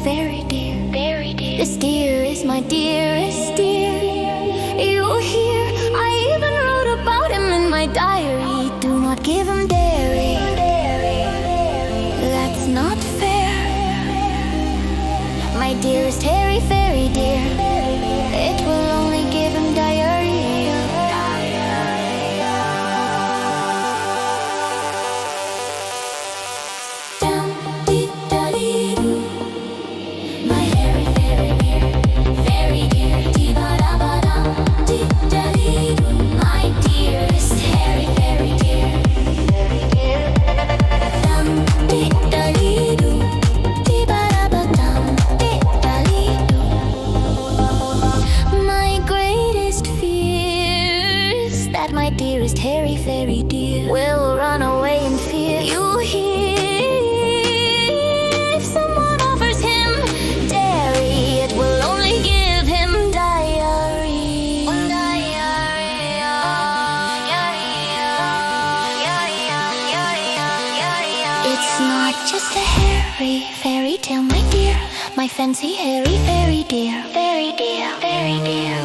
very dear, very dear. This deer is my dearest dear. You hear, I even wrote about him in my diary. Do not give him dairy, that's not fair. My dearest hairy fairy dear, it will only give him diarrhea. My dearest hairy fairy dear will run away in fear. You hear, if someone offers him dairy, it will only give him diarrhea. It's not just a hairy fairy tale, my dear. My fancy hairy fairy dear, fairy dear, fairy dear,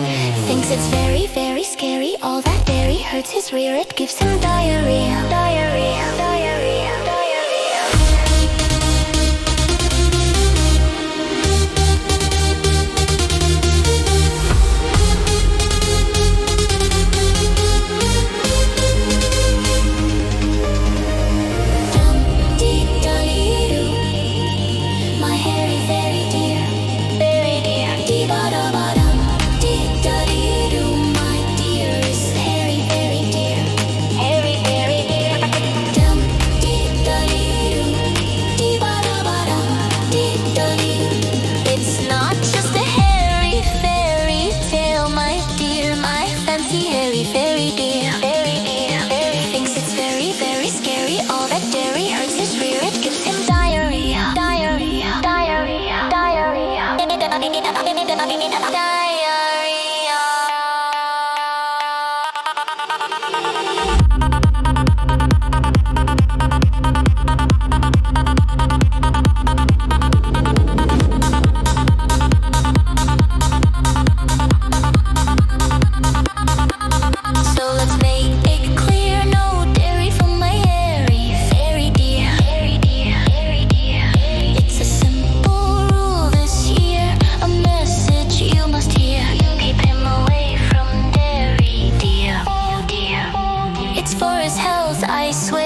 thinks it's very, very scary. All that dairy hurts his rear, it gives him diarrhea, diarrhea, diarrhea, diarrhea. Dum-dee-da-dee-doo, my hairy fairy dear, fairy dear, dee-ba-da-ba-dum, dee-da-dee-doo, my dearest hairy fairy dear, hairy fairy dear. Dum-dee-da-dee-doo, dee-ba-da-ba-dum, dee-da-dee-doo. It's not just a hairy fairy tale, my dear. My fancy hairy fairy dear, fairy dear, fairy thinks it's very, very scary. All that dairy hurts his rear, it gives him diarrhea, diarrhea, diarrhea, diarrhea, diarrhea. So let's make it clear, no dairy from my hairy fairy dear, fairy dear, fairy dear. It's a simple rule this year, a message you must hear. Keep him away from dairy, dear, oh dear. It's for his health, I swear.